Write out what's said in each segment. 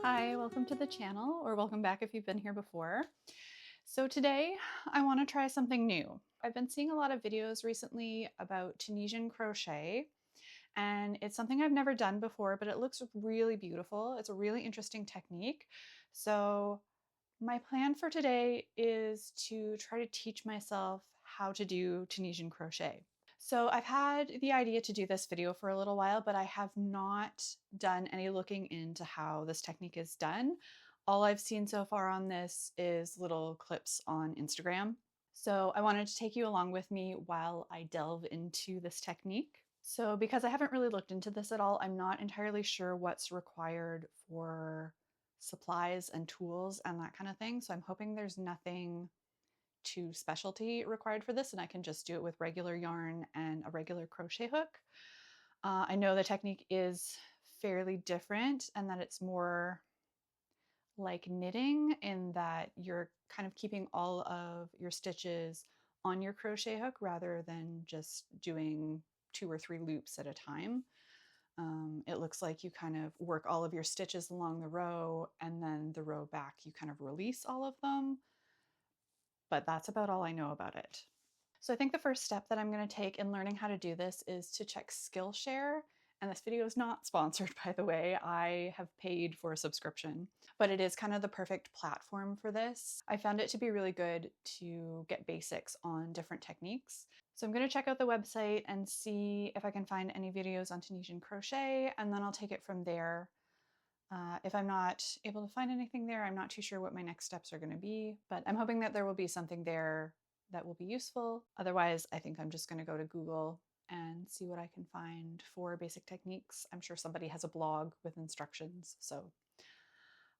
Hi, welcome to the channel, or welcome back if you've been here before. So today I want to try something new. I've been seeing a lot of videos recently about Tunisian crochet, and it's something I've never done before, but it looks really beautiful. It's a really interesting technique. So my plan for today is to try to teach myself how to do Tunisian crochet. So I've had the idea to do this video for a little while, but I have not done any looking into how this technique is done. All I've seen so far on this is little clips on Instagram. So I wanted to take you along with me while I delve into this technique. So because I haven't really looked into this at all, I'm not entirely sure what's required for supplies and tools and that kind of thing. So I'm hoping there's nothing too specialty required for this and I can just do it with regular yarn and a regular crochet hook. I know the technique is fairly different and that it's more like knitting in that you're kind of keeping all of your stitches on your crochet hook rather than just doing 2 or 3 loops at a time. It looks like you kind of work all of your stitches along the row and then the row back you kind of release all of them. But that's about all I know about it. So I think the first step that I'm going to take in learning how to do this is to check Skillshare. And this video is not sponsored, by the way. I have paid for a subscription, but it is kind of the perfect platform for this. I found it to be really good to get basics on different techniques. So I'm going to check out the website and see if I can find any videos on Tunisian crochet, and then I'll take it from there. If I'm not able to find anything there, I'm not too sure what my next steps are going to be, but I'm hoping that there will be something there that will be useful. Otherwise, I think I'm just going to go to Google and see what I can find for basic techniques. I'm sure somebody has a blog with instructions, so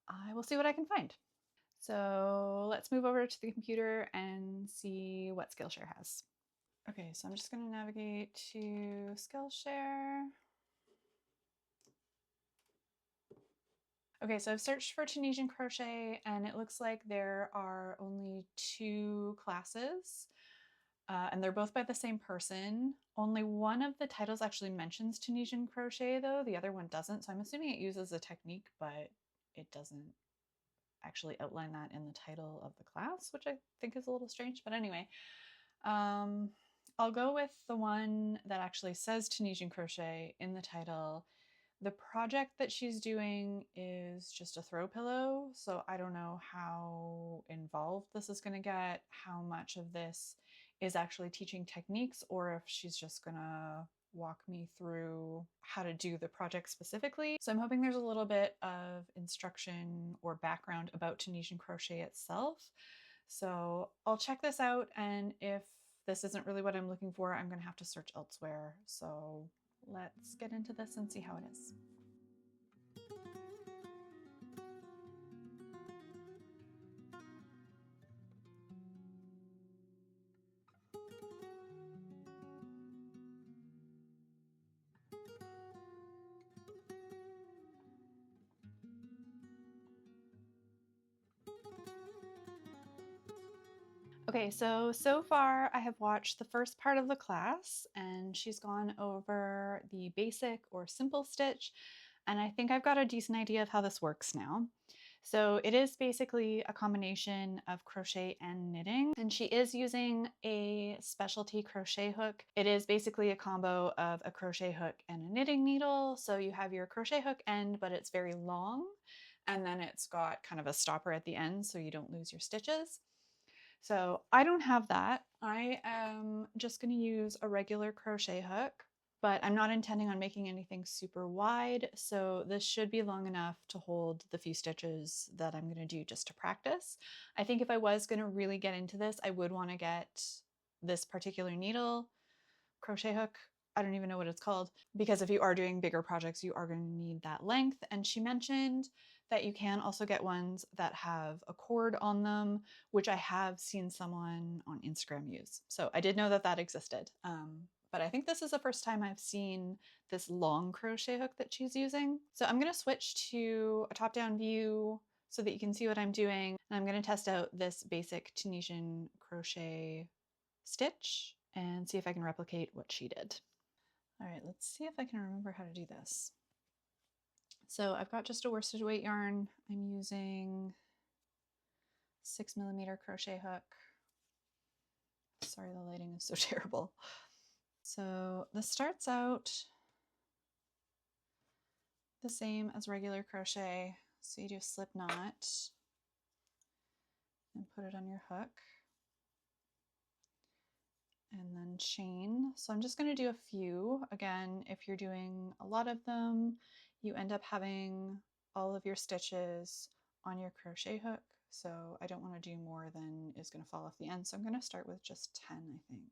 I will see what I can find. So let's move over to the computer and see what Skillshare has. Okay, so I'm just going to navigate to Skillshare. Okay, so I've searched for Tunisian crochet and it looks like there are only 2 classes and they're both by the same person. Only one of the titles actually mentions Tunisian crochet though, the other one doesn't. So I'm assuming it uses a technique, but it doesn't actually outline that in the title of the class, which I think is a little strange. But anyway, I'll go with the one that actually says Tunisian crochet in the title. The project that she's doing is just a throw pillow, so I don't know how involved this is going to get, how much of this is actually teaching techniques, or if she's just going to walk me through how to do the project specifically. So I'm hoping there's a little bit of instruction or background about Tunisian crochet itself. So I'll check this out, and if this isn't really what I'm looking for, I'm going to have to search elsewhere. So let's get into this and see how it is. Okay, so far I have watched the first part of the class and she's gone over the basic or simple stitch, and I think I've got a decent idea of how this works now. So it is basically a combination of crochet and knitting, and she is using a specialty crochet hook. It is basically a combo of a crochet hook and a knitting needle. So you have your crochet hook end, but it's very long, and then it's got kind of a stopper at the end so you don't lose your stitches. So I don't have that. I am just going to use a regular crochet hook, but I'm not intending on making anything super wide. So this should be long enough to hold the few stitches that I'm going to do just to practice. I think if I was going to really get into this, I would want to get this particular needle, crochet hook. I don't even know what it's called, because if you are doing bigger projects, you are going to need that length. And she mentioned that you can also get ones that have a cord on them, which I have seen someone on Instagram use. So I did know that that existed. But I think this is the first time I've seen this long crochet hook that she's using. So I'm going to switch to a top-down view so that you can see what I'm doing. And I'm going to test out this basic Tunisian crochet stitch and see if I can replicate what she did. All right, let's see if I can remember how to do this. So I've got just a worsted weight yarn. I'm using 6mm crochet hook. Sorry, the lighting is so terrible. So this starts out the same as regular crochet. So you do a slip knot and put it on your hook and then chain. So I'm just going to do a few. Again, if you're doing a lot of them, you end up having all of your stitches on your crochet hook. So I don't want to do more than is going to fall off the end. So I'm going to start with just 10, I think.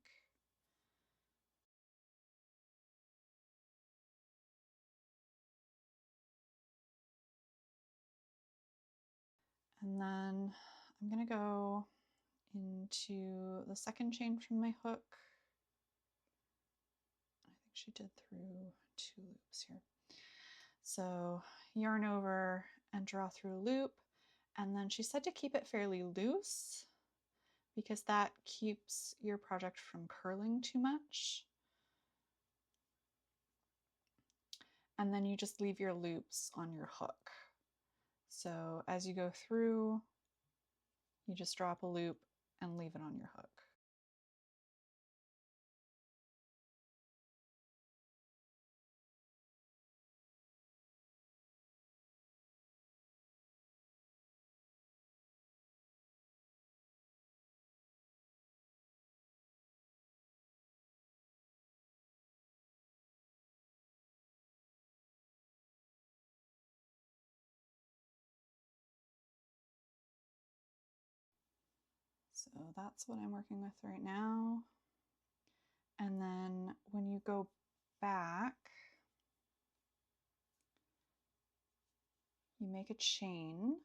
And then I'm going to go into the second chain from my hook. I think she did through 2 loops here. So yarn over and draw through a loop. And then she said to keep it fairly loose because that keeps your project from curling too much. And then you just leave your loops on your hook. So as you go through, you just drop a loop and leave it on your hook. So that's what I'm working with right now. And then when you go back, you make a chain.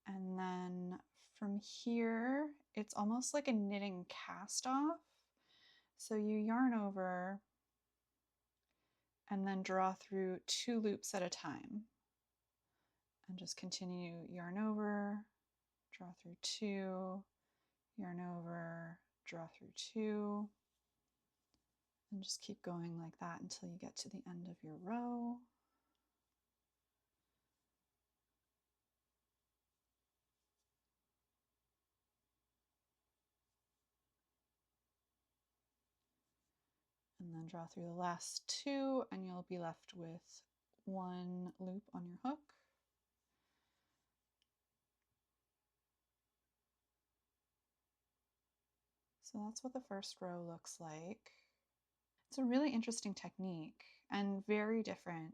And then from here, it's almost like a knitting cast off. So you yarn over and then draw through 2 loops at a time. And just continue yarn over, draw through 2, yarn over, draw through 2, and just keep going like that until you get to the end of your row. And then draw through the last 2 and you'll be left with 1 loop on your hook. So that's what the first row looks like. It's a really interesting technique and very different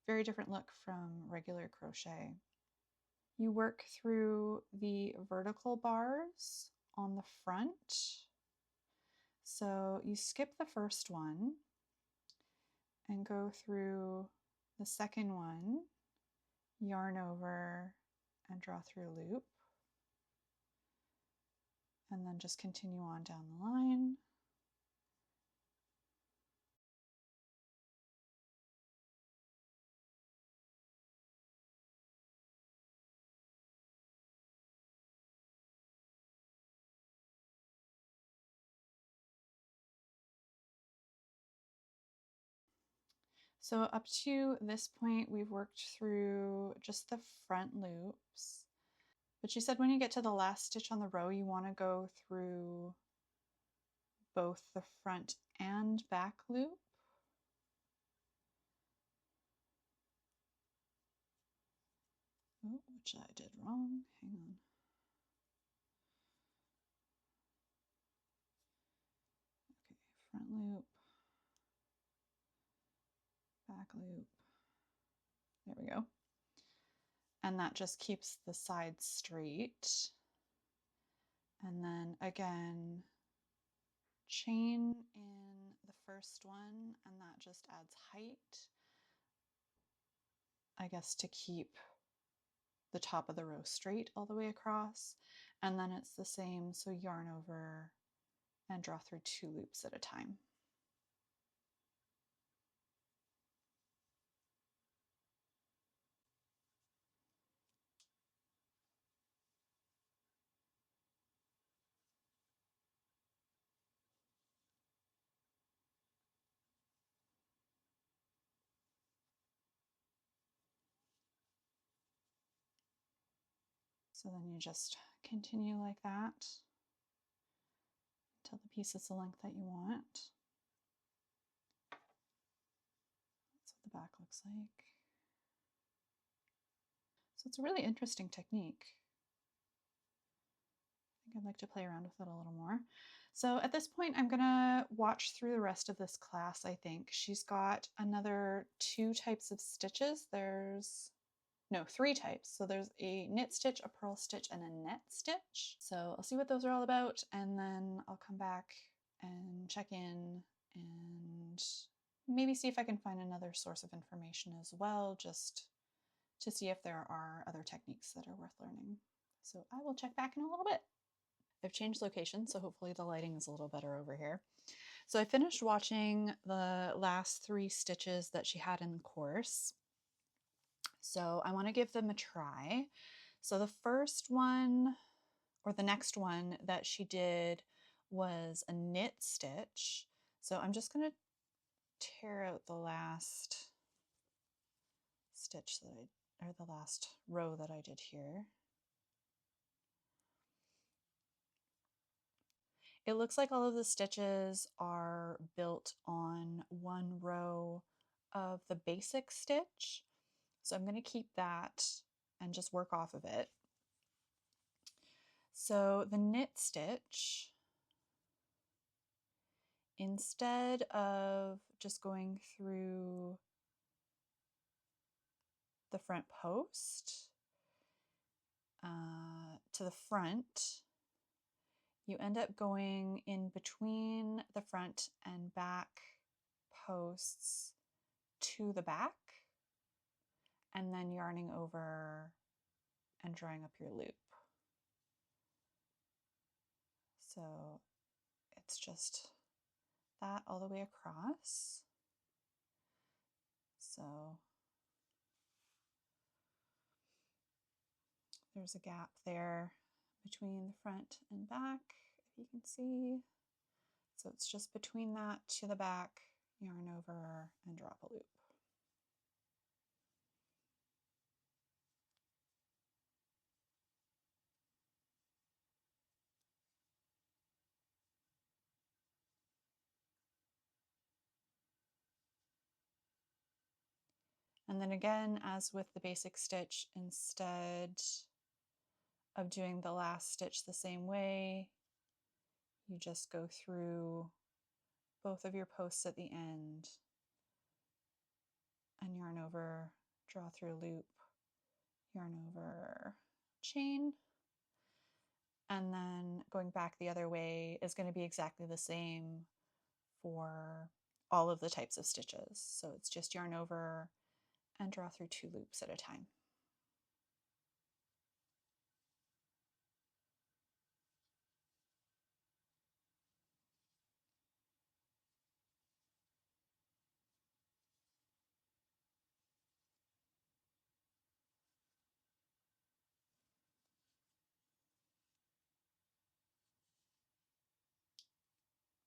look from regular crochet. You work through the vertical bars on the front. So you skip the first one and go through the second one, yarn over and draw through a loop, and then just continue on down the line. So up to this point, we've worked through just the front loops. But she said when you get to the last stitch on the row, you want to go through both the front and back loop. Oh, which I did wrong. Hang on. Okay, front loop, back loop. There we go. And that just keeps the sides straight. And then again, chain in the first one, and that just adds height, I guess, to keep the top of the row straight all the way across. And then it's the same, so yarn over and draw through 2 loops at a time. So then you just continue like that until the piece is the length that you want. That's what the back looks like. So it's a really interesting technique. I think I'd like to play around with it a little more. So at this point, I'm gonna watch through the rest of this class, I think. She's got another 2 types of stitches. No, 3 types. So there's a knit stitch, a purl stitch, and a net stitch. So I'll see what those are all about, and then I'll come back and check in and maybe see if I can find another source of information as well, just to see if there are other techniques that are worth learning. So I will check back in a little bit. I've changed location, so hopefully the lighting is a little better over here. So I finished watching the last 3 stitches that she had in the course. So I want to give them a try. So the first one, or the next one that she did, was a knit stitch. So I'm just going to tear out the last stitch or the last row that I did here. It looks like all of the stitches are built on 1 row of the basic stitch. So I'm going to keep that and just work off of it. So the knit stitch, instead of just going through the front post to the front, you end up going in between the front and back posts to the back, and then yarning over and drawing up your loop. So it's just that all the way across. So there's a gap there between the front and back, if you can see. So it's just between that to the back, yarn over and drop a loop. And then again, as with the basic stitch, instead of doing the last stitch the same way, you just go through both of your posts at the end and yarn over, draw through a loop, yarn over, chain, and then going back the other way is going to be exactly the same for all of the types of stitches. So it's just yarn over and draw through 2 loops at a time.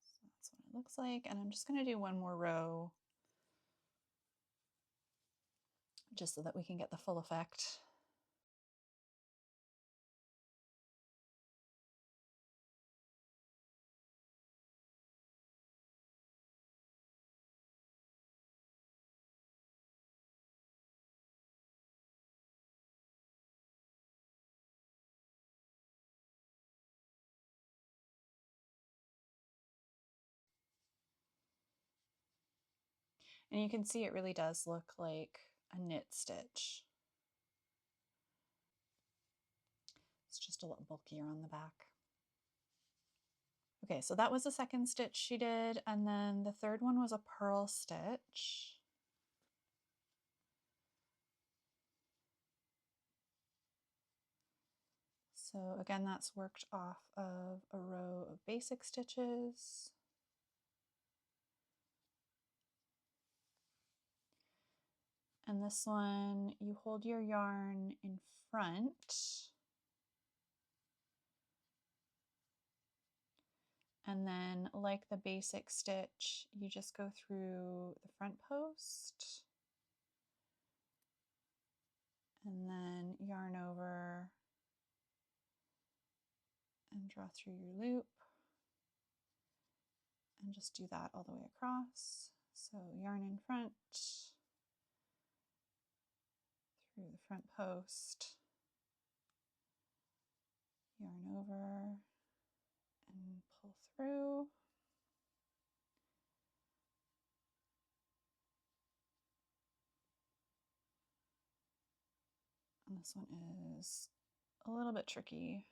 So that's what it looks like, and I'm just going to do 1 more row just so that we can get the full effect. And you can see it really does look like a knit stitch. It's just a little bulkier on the back. Okay, so that was the second stitch she did, and then the third one was a purl stitch. So again, that's worked off of a row of basic stitches. And this one, you hold your yarn in front, and then like the basic stitch, you just go through the front post and then yarn over and draw through your loop, and just do that all the way across. So yarn in front, through the front post, yarn over, and pull through. And this one is a little bit tricky,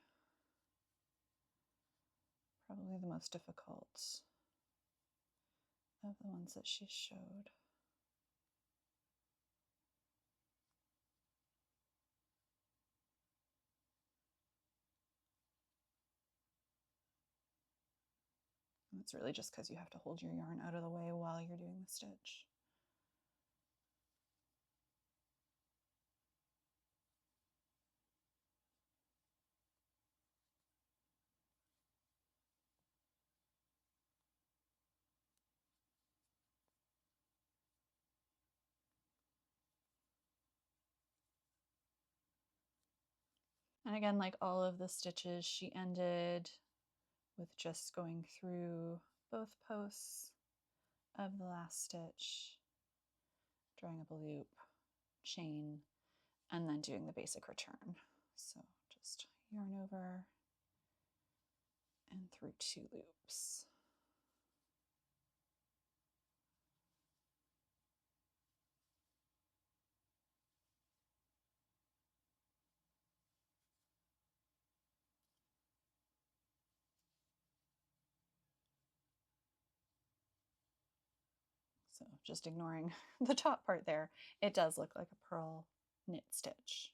probably the most difficult of the ones that she showed. And it's really just because you have to hold your yarn out of the way while you're doing the stitch. And again, like all of the stitches, she ended with just going through both posts of the last stitch, drawing up a loop, chain, and then doing the basic return. So just yarn over and through 2 loops. So just ignoring the top part there, it does look like a purl knit stitch.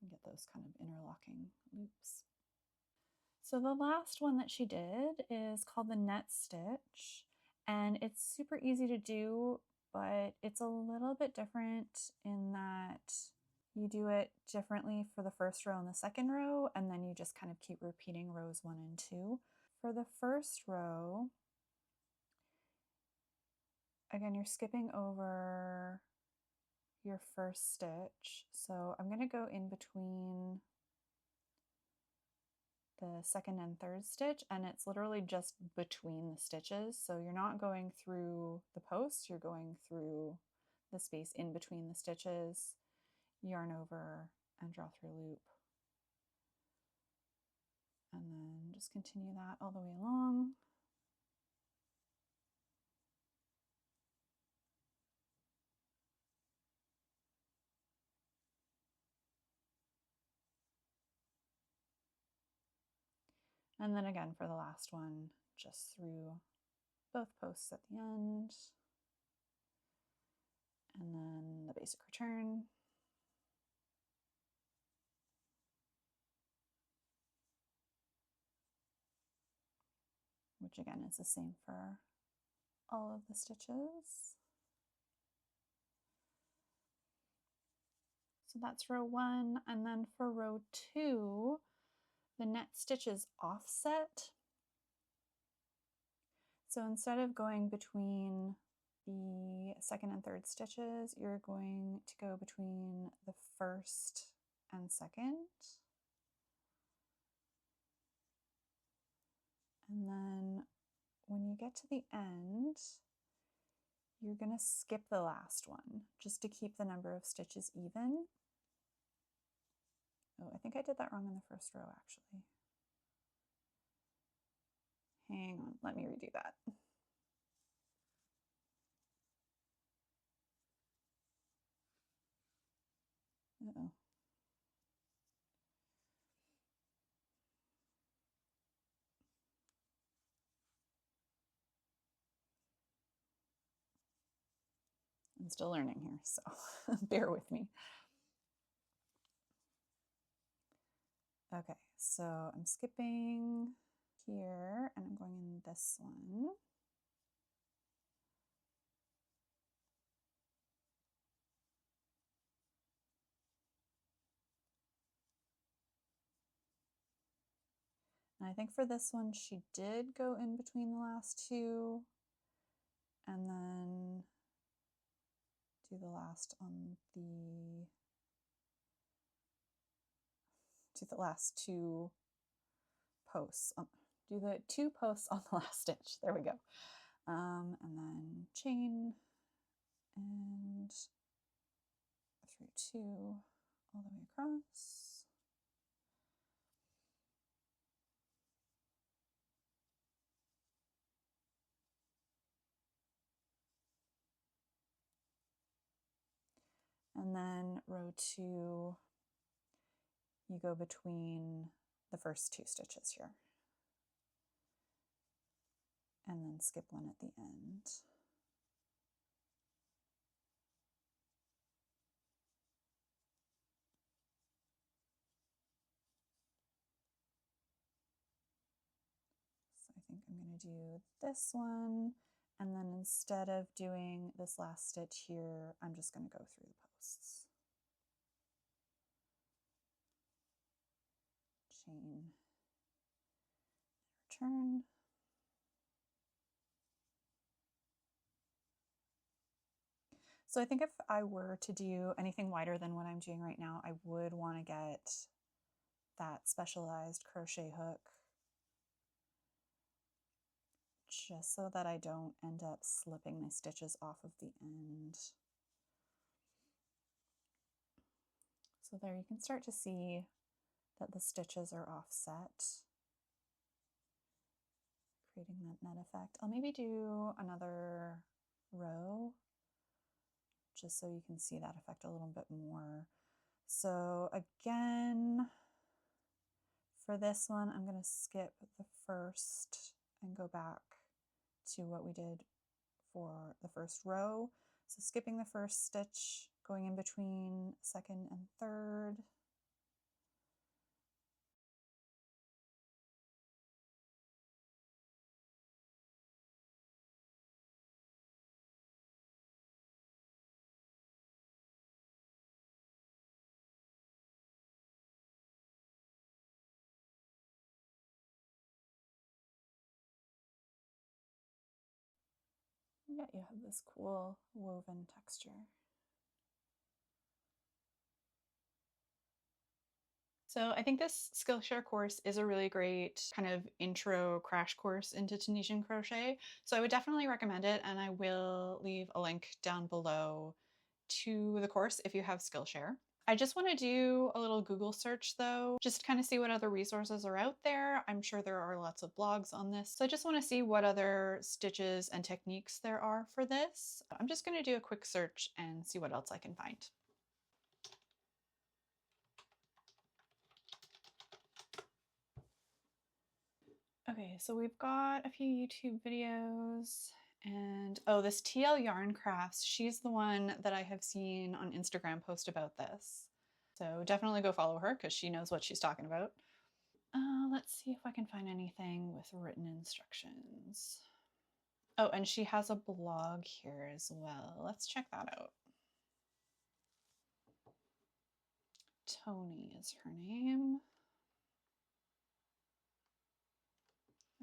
You get those kind of interlocking loops. So the last one that she did is called the net stitch, and it's super easy to do, but it's a little bit different in that you do it differently for the first row and the second row, and then you just kind of keep repeating rows 1 and 2. For the first row, again, you're skipping over your first stitch. So I'm going to go in between the second and third stitch, and it's literally just between the stitches. So you're not going through the post, you're going through the space in between the stitches, yarn over and draw through a loop. And then just continue that all the way along. And then again for the last one, just through both posts at the end. And then the basic return. Which again is the same for all of the stitches. So that's row 1, and then for row 2, the net stitch is offset. So instead of going between the second and third stitches, you're going to go between the first and second. And then when you get to the end, you're going to skip the last one just to keep the number of stitches even. Oh, I think I did that wrong in the first row actually. Hang on, let me redo that. Uh-oh. I'm still learning here, so bear with me. Okay, so I'm skipping here and I'm going in this one. And I think for this one, she did go in between the last 2 and then do the last on the last 2 posts, do the 2 posts on the last stitch. There we go. And then chain and through 2 all the way across. And then row 2, you go between the first 2 stitches here. And then skip 1 at the end. So I think I'm going to do this one, and then instead of doing this last stitch here, I'm just going to go through the posts. Chain, return. So I think if I were to do anything wider than what I'm doing right now, I would want to get that specialized crochet hook, just so that I don't end up slipping my stitches off of the end. So there you can start to see that the stitches are offset, creating that net effect. I'll maybe do another row just so you can see that effect a little bit more. So again, for this one, I'm going to skip the first and go back to what we did for the first row. So skipping the first stitch, going in between second and third. Yeah, you have this cool woven texture. So I think this Skillshare course is a really great kind of intro crash course into Tunisian crochet. So I would definitely recommend it, and I will leave a link down below to the course if you have Skillshare. I just want to do a little Google search though, just to kind of see what other resources are out there. I'm sure there are lots of blogs on this. So I just want to see what other stitches and techniques there are for this. I'm just going to do a quick search and see what else I can find. Okay, so we've got a few YouTube videos, and oh, this TLYarnCrafts, she's the one that I have seen on Instagram post about this. So definitely go follow her because she knows what she's talking about. Let's see if I can find anything with written instructions. Oh, and she has a blog here as well. Let's check that out. Tony is her name.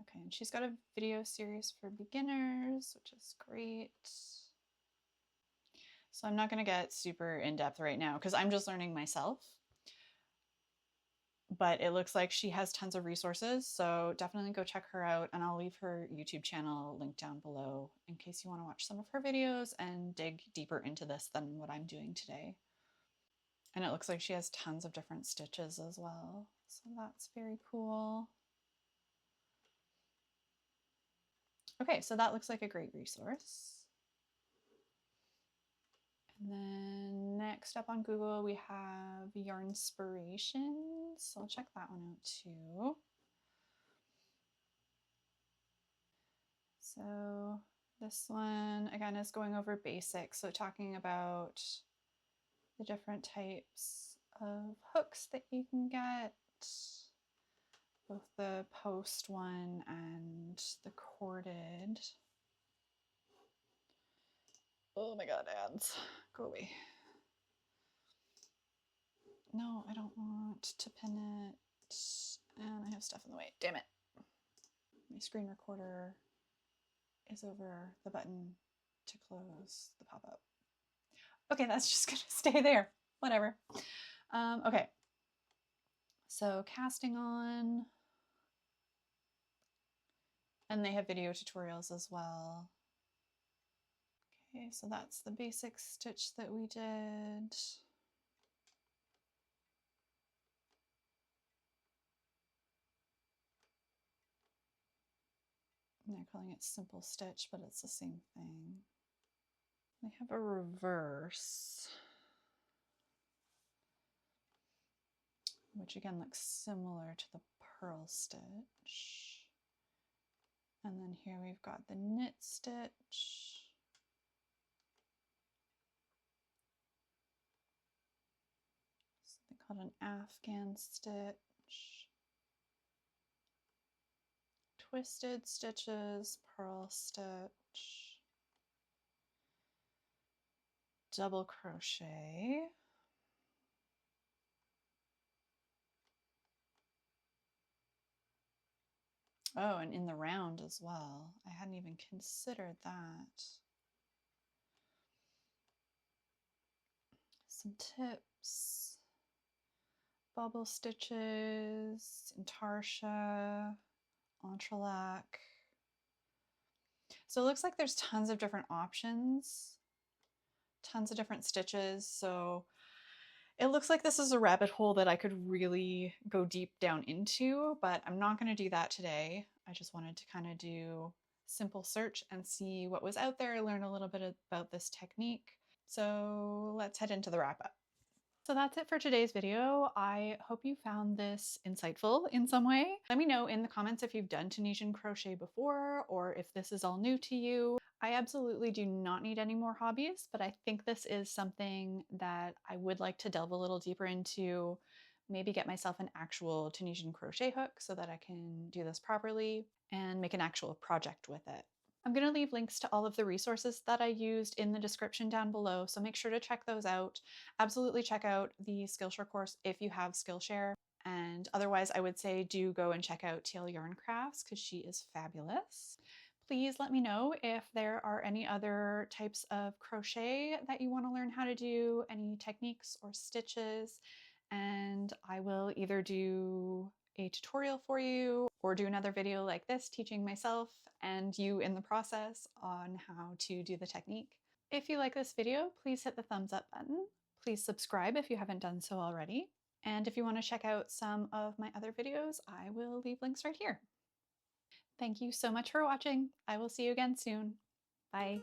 Okay, and she's got a video series for beginners, which is great. So I'm not going to get super in-depth right now because I'm just learning myself. But it looks like she has tons of resources, so definitely go check her out, and I'll leave her YouTube channel linked down below in case you want to watch some of her videos and dig deeper into this than what I'm doing today. And it looks like she has tons of different stitches as well, so that's very cool. Okay, so that looks like a great resource. And then next up on Google, we have Yarnspirations. So I'll check that one out too. So this one, again, is going over basics. So talking about the different types of hooks that you can get, both the post one and the corded. Oh my God, ads, go away. No, I don't want to pin it. And I have stuff in the way, damn it. My screen recorder is over the button to close the pop-up. Okay, that's just gonna stay there, whatever. Okay, so casting on, And they have video tutorials as well. Okay, so that's the basic stitch that we did. And they're calling it simple stitch, but it's the same thing. They have a reverse, which again looks similar to the purl stitch. And then here we've got the knit stitch. Something called an Afghan stitch. Twisted stitches, purl stitch, double crochet, oh, and in the round as well. I hadn't even considered that. Some tips, bubble stitches, intarsia, entrelac. So it looks like there's tons of different options, tons of different stitches. So it looks like this is a rabbit hole that I could really go deep down into, but I'm not going to do that today. I just wanted to kind of do simple search and see what was out there, learn a little bit about this technique. So let's head into the wrap up. So that's it for today's video. I hope you found this insightful in some way. Let me know in the comments if you've done Tunisian crochet before or if this is all new to you. I absolutely do not need any more hobbies, but I think this is something that I would like to delve a little deeper into, maybe get myself an actual Tunisian crochet hook so that I can do this properly and make an actual project with it. I'm going to leave links to all of the resources that I used in the description down below, so make sure to check those out. Absolutely check out the Skillshare course if you have Skillshare, and otherwise I would say do go and check out TLYarnCrafts because she is fabulous. Please let me know if there are any other types of crochet that you want to learn how to do, any techniques or stitches, and I will either do a tutorial for you or do another video like this teaching myself and you in the process on how to do the technique. If you like this video, please hit the thumbs up button. Please subscribe if you haven't done so already. And if you want to check out some of my other videos, I will leave links right here. Thank you so much for watching. I will see you again soon. Bye.